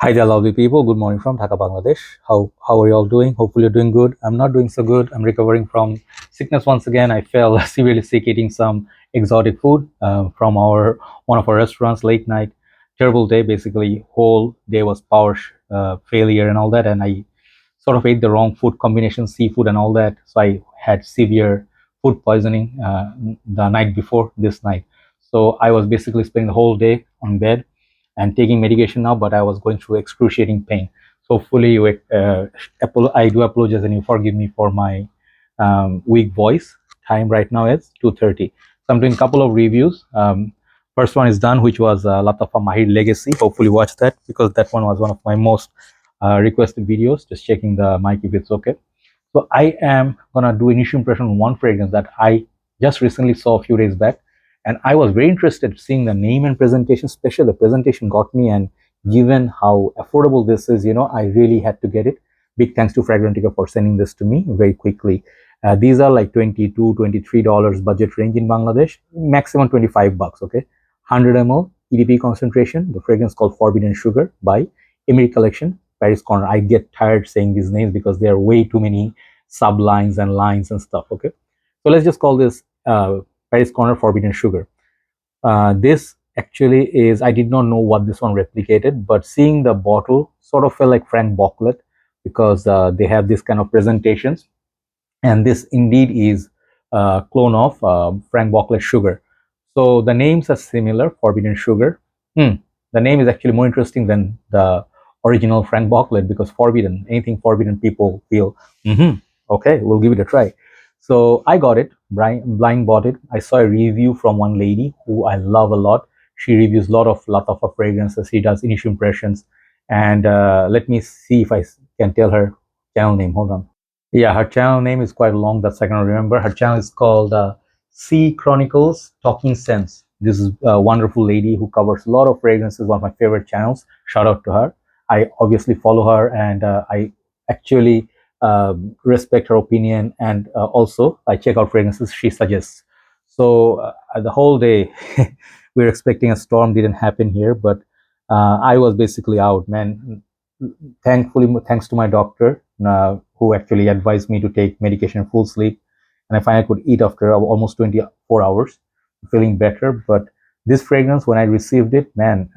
Hi there, lovely people. Good morning from Dhaka, Bangladesh. How are you all doing? Hopefully, you're doing good. I'm not doing so good. I'm recovering from sickness once again. I fell severely sick eating some exotic food from our one of our restaurants late night. Terrible day. Basically, whole day was power failure and all that, and I sort of ate the wrong food combination, seafood and all that. So I had severe food poisoning the night before this night. So I was basically spending the whole day on bed and taking medication now, but I was going through excruciating pain. So hopefully, I do apologize and you forgive me for my weak voice. Time right now is 2:30. So I'm doing a couple of reviews. First one is done, which was Latafa Mahir Legacy. Hopefully, watch that because that one was one of my most requested videos. Just checking the mic if it's okay. So I am gonna do initial impression on one fragrance that I just recently saw a few days back, and I was very interested seeing the name and presentation. Especially the presentation got me, and given how affordable this is, I really had to get it. Big thanks to Fragrantica for sending this to me very quickly. These are like $22, $23 budget range in Bangladesh, maximum $25. Okay, 100 ml EDP concentration. The fragrance called Forbidden Sugar by Emir Collection, Paris Corner. I get tired saying these names because there are way too many sublines and lines and stuff. Okay, so let's just call this Paris Corner Forbidden Sugar. This actually is, I did not know what this one replicated, but seeing the bottle sort of felt like Franck Boclet because they have this kind of presentations, and this indeed is a clone of Franck Boclet Sugar. So the names are similar, Forbidden Sugar. The name is actually more interesting than the original Franck Boclet because forbidden, anything forbidden, people feel, okay, we'll give it a try. So I got it, blind bought it. I saw a review from one lady who I love a lot. She reviews a lot of fragrances. She does initial impressions. And let me see if I can tell her channel name. Hold on. Yeah, her channel name is quite long. That's I can remember. Her channel is called Sea Chronicles Talking Sense. This is a wonderful lady who covers a lot of fragrances. One of my favorite channels. Shout out to her. I obviously follow her, and I actually respect her opinion. And also, I check out fragrances she suggests. So the whole day, we were expecting a storm. Didn't happen here, but I was basically out, man. Thankfully, thanks to my doctor, who actually advised me to take medication full sleep, and I finally could eat after almost 24 hours, feeling better. But this fragrance, when I received it, man,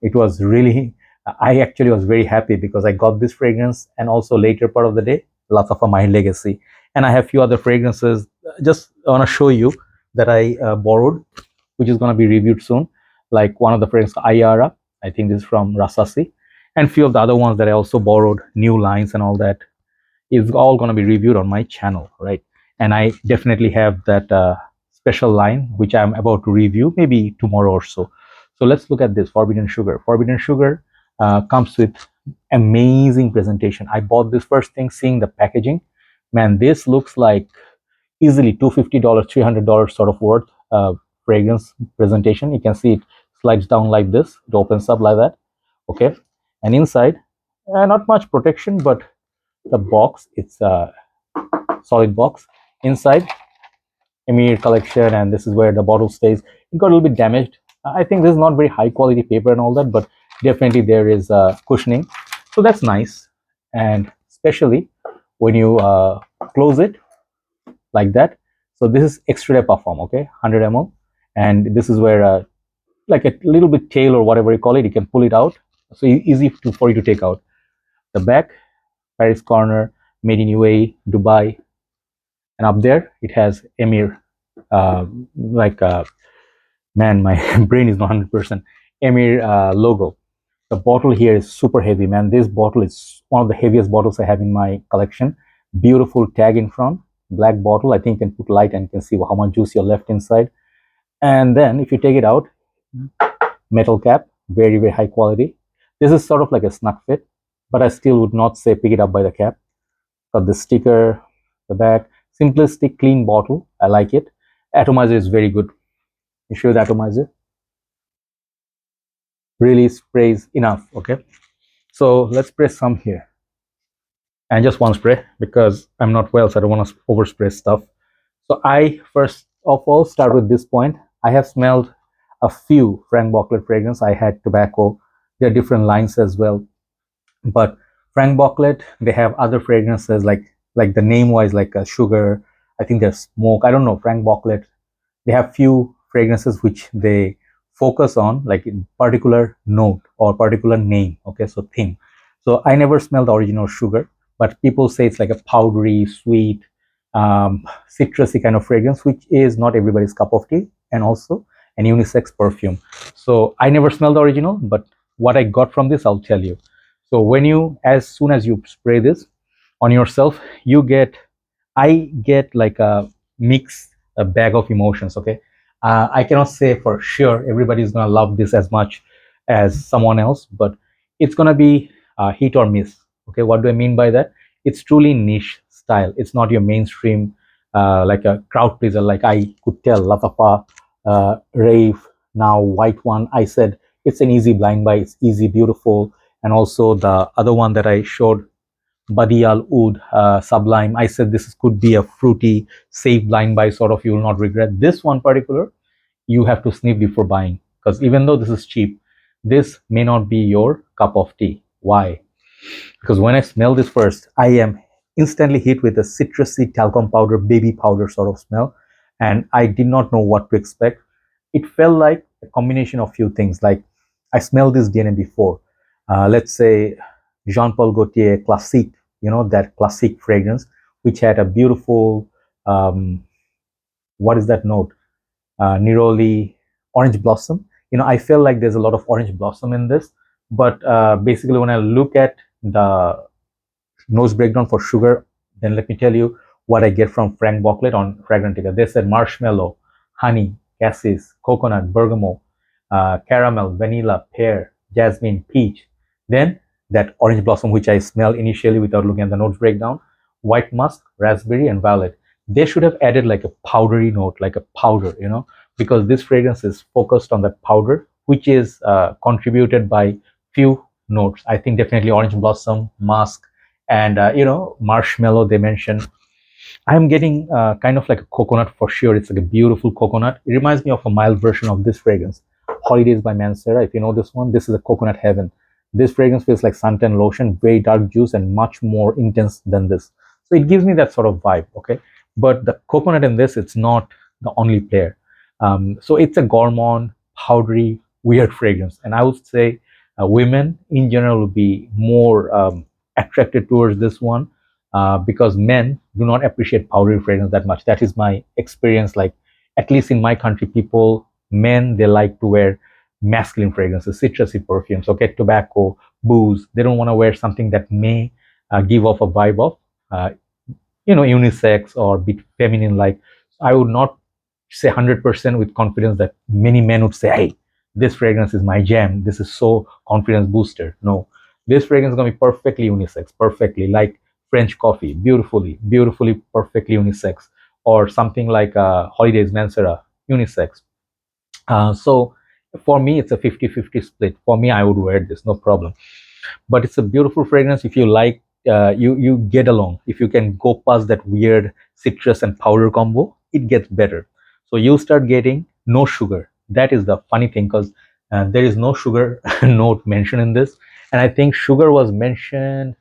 it was really, I actually was very happy because I got this fragrance, and also later part of the day, Latafa My Legacy. And I have few other fragrances. Just want to show you that I borrowed, which is going to be reviewed soon. Like one of the fragrances, Ayara. I think this is from Rasasi, and few of the other ones that I also borrowed, new lines and all that, is all going to be reviewed on my channel, right? And I definitely have that special line which I'm about to review maybe tomorrow or so. So let's look at this Forbidden Sugar. Forbidden Sugar comes with amazing presentation. I bought this first thing seeing the packaging. Man, this looks like easily $250, $300 sort of worth fragrance presentation. You can see it slides down like this. It opens up like that. Okay, and inside, not much protection, but the box, it's a solid box. Inside, Emir collection, and this is where the bottle stays. It got a little bit damaged. I think this is not very high quality paper and all that, but definitely there is cushioning, so that's nice. And especially when you close it like that. So this is extra perfume, okay, 100 ml, and this is where like a little bit tail or whatever you call it, you can pull it out. So easy for you to take out. The back, Paris Corner, made in UAE, Dubai, and up there it has Emir. Like man, my brain is not 100%. Emir logo. The bottle here is super heavy, man. This bottle is one of the heaviest bottles I have in my collection. Beautiful tag in front, black bottle. I think you can put light and you can see how much juice you left inside. And then if you take it out, metal cap, very, very high quality. This is sort of like a snug fit, but I still would not say pick it up by the cap. Got the sticker, the back, simplistic, clean bottle. I like it. Atomizer is very good. You show the atomizer. Really sprays enough, okay? So let's spray some here. And just one spray because I'm not well, so I don't want to overspray stuff. So I first of all start with this point. I have smelled a few Franck Boclet fragrance. I had tobacco. There are different lines as well. But Franck Boclet, they have other fragrances like the name wise, like sugar. I think there's smoke. I don't know. Franck Boclet, they have few fragrances which they focus on, like in particular note or particular name. Okay, so theme. So I never smelled the original sugar, but people say it's like a powdery, sweet, citrusy kind of fragrance, which is not everybody's cup of tea, and also an unisex perfume. So I never smelled the original, but what I got from this, I'll tell you. So when you, as soon as you spray this on yourself, you get, I get like a mix, a bag of emotions. Okay, I cannot say for sure everybody's gonna love this as much as someone else, but it's gonna be hit or miss. Okay, what do I mean by that? It's truly niche style. It's not your mainstream, like a crowd pleaser. Like I could tell Latafa, Rave, now White One. I said it's an easy blind buy. It's easy, beautiful, and also the other one that I showed, Badi Al Oud, Sublime. I said this could be a fruity, safe blind buy sort of. You will not regret. This one particular, you have to sniff before buying, because even though this is cheap, this may not be your cup of tea. Why? Because when I smell this first, I am instantly hit with a citrusy talcum powder, baby powder sort of smell, and I did not know what to expect. It felt like a combination of few things. Like I smelled this DNA before. Let's say Jean Paul Gaultier Classique, that classic fragrance, which had a beautiful, what is that note? Neroli, orange blossom. I feel like there's a lot of orange blossom in this, but basically when I look at the nose breakdown for sugar, then let me tell you what I get from Franck Boclet on Fragrantica. They said marshmallow, honey, cassis, coconut, bergamot, caramel, vanilla, pear, jasmine, peach. Then that orange blossom, which I smell initially without looking at the notes breakdown, white musk, raspberry, and violet. They should have added like a powdery note, like a powder, because this fragrance is focused on that powder, which is contributed by few notes. I think definitely orange blossom, musk, and marshmallow they mentioned. I'm getting kind of like a coconut for sure. It's like a beautiful coconut. It reminds me of a mild version of this fragrance, Holidays by Mancera. If you know this one, this is a coconut heaven. This fragrance feels like suntan lotion, very dark juice, and much more intense than this. So it gives me that sort of vibe. Okay, but the coconut in this, it's not the only player. So it's a gourmand, powdery, weird fragrance, and I would say women in general will be more attracted towards this one, because men do not appreciate powdery fragrance that much. That is my experience. Like, at least in my country, men, they like to wear masculine fragrances, citrusy perfumes, okay, tobacco, booze. They don't want to wear something that may give off a vibe of, uh, unisex or bit feminine like. I would not say 100% with confidence that many men would say, hey, this fragrance is my jam. This is so confidence booster. No, this fragrance is going to be perfectly unisex, perfectly like French coffee, beautifully, perfectly unisex, or something like Holidays Mancera, unisex. So for me, it's a 50-50 split. For me, I would wear this, no problem. But it's a beautiful fragrance. If you like, you get along. If you can go past that weird citrus and powder combo, it gets better. So you start getting no sugar. That is the funny thing, because there is no sugar note mentioned in this, and I think sugar was mentioned.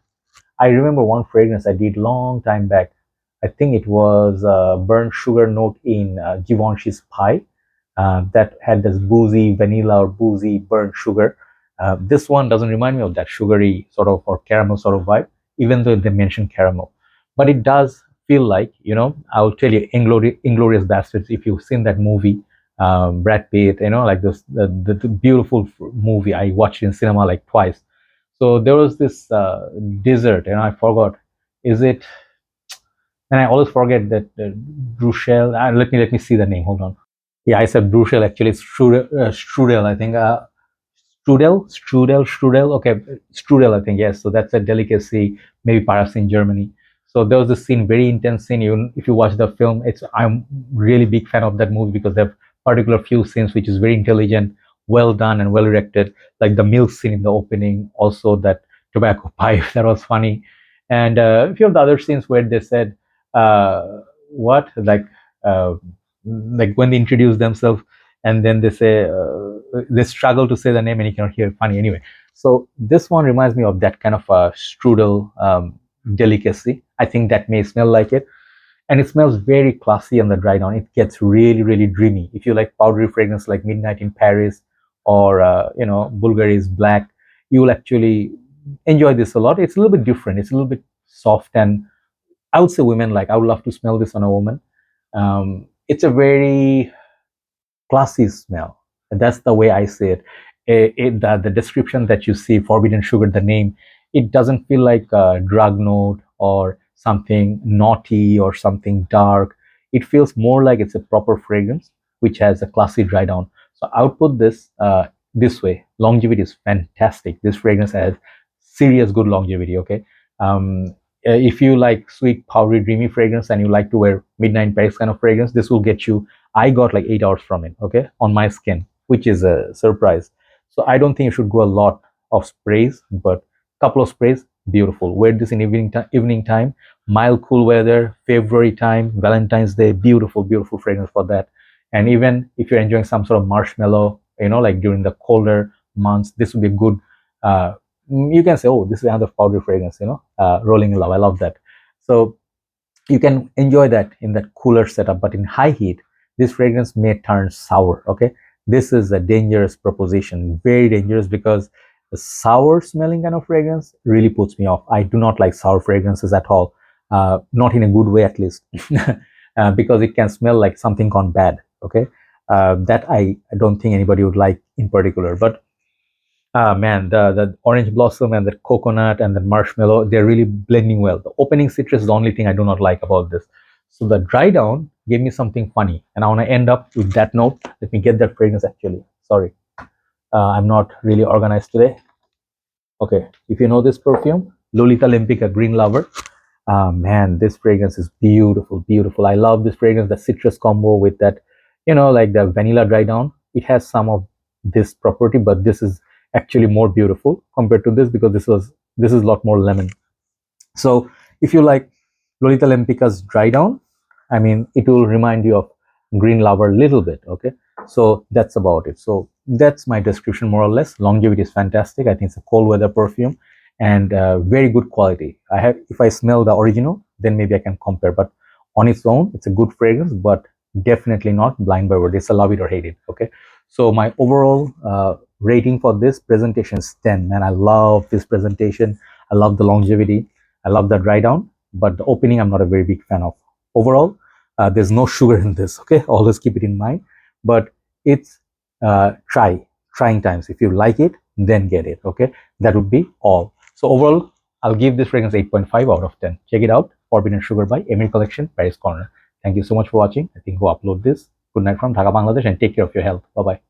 I remember one fragrance I did long time back. I think it was burnt sugar note in Givenchy's pie, that had this boozy vanilla or boozy burnt sugar. This one doesn't remind me of that sugary sort of or caramel sort of vibe, even though they mention caramel. But it does feel like, I'll tell you, Inglorious Bastards, if you've seen that movie, Brad Pitt, like this, the beautiful movie. I watched in cinema like twice. So there was this dessert, and I forgot. Is it? And I always forget that Bruchel. Let me see the name. Hold on. Yeah, I said Bruchel. Actually, it's strudel. I think strudel. Okay, strudel. I think yes. So that's a delicacy, maybe perhaps in Germany. So there was this scene, very intense scene. Even if you watch the film, I'm really big fan of that movie because they have particular few scenes which is very intelligent, well done, and well directed. Like the milk scene in the opening, also that tobacco pipe that was funny, and a few of the other scenes where they said what like when they introduce themselves and then they say they struggle to say the name and you cannot hear. Funny anyway. So this one reminds me of that kind of a strudel delicacy. I think that may smell like it, and it smells very classy on the dry down. It gets really, really dreamy. If you like powdery fragrance like Midnight in Paris or Bulgari's Black, you will actually enjoy this a lot. It's a little bit different. It's a little bit soft, and I would say women like. I would love to smell this on a woman. It's a very classy smell. That's the way I say it. The description that you see, Forbidden Sugar, the name, it doesn't feel like a drug note or something naughty or something dark. It feels more like it's a proper fragrance which has a classy dry down. So I would put this this way. Longevity is fantastic. This fragrance has serious good longevity. Okay. If you like sweet, powdery, dreamy fragrance and you like to wear Midnight Paris kind of fragrance, this will get you. I got like 8 hours from it, okay, on my skin, which is a surprise. So I don't think you should go a lot of sprays, but couple of sprays, beautiful. Wear this in evening time, mild, cool weather, February time, Valentine's Day, beautiful, beautiful fragrance for that. And even if you're enjoying some sort of marshmallow, like during the colder months, this would be good. Uh, you can say, oh, this is another powdery fragrance, rolling in love. I love that. So you can enjoy that in that cooler setup, but in high heat, this fragrance may turn sour. Okay, this is a dangerous proposition, very dangerous, because the sour smelling kind of fragrance really puts me off. I do not like sour fragrances at all, not in a good way at least, because it can smell like something gone bad. Okay, that I don't think anybody would like in particular. But man, the orange blossom and the coconut and the marshmallow, they're really blending well. The opening citrus is the only thing I do not like about this. So the dry down gave me something funny, and I want to end up with that note. Let me get that fragrance actually. Sorry, I'm not really organized today. Okay, if you know this perfume, Lolita Limpica Green Lover. Man, this fragrance is beautiful, beautiful. I love this fragrance, the citrus combo with that, like the vanilla dry down. It has some of this property, but this is actually more beautiful compared to this, because this is a lot more lemon. So if you like Lolita Lempica's dry down, I mean, it will remind you of Green Lover a little bit. Okay, so that's about it. So that's my description more or less. Longevity is fantastic. I think it's a cold weather perfume and very good quality. If I smell the original, then maybe I can compare. But on its own, it's a good fragrance, but definitely not blind by word. It's a love it or hate it. Okay, so my overall rating for this presentation is 10. Man, I love this presentation. I love the longevity. I love the dry down, but the opening I'm not a very big fan of. Overall, there's no sugar in this. Okay, always keep it in mind. But it's trying times. If you like it, then get it. Okay, that would be all. So overall, I'll give this fragrance 8.5 out of 10. Check it out. Forbidden Sugar by Emir Collection, Paris Corner. Thank you so much for watching. I think go upload this. Good night from Dhaka, Bangladesh, and take care of your health. Bye bye.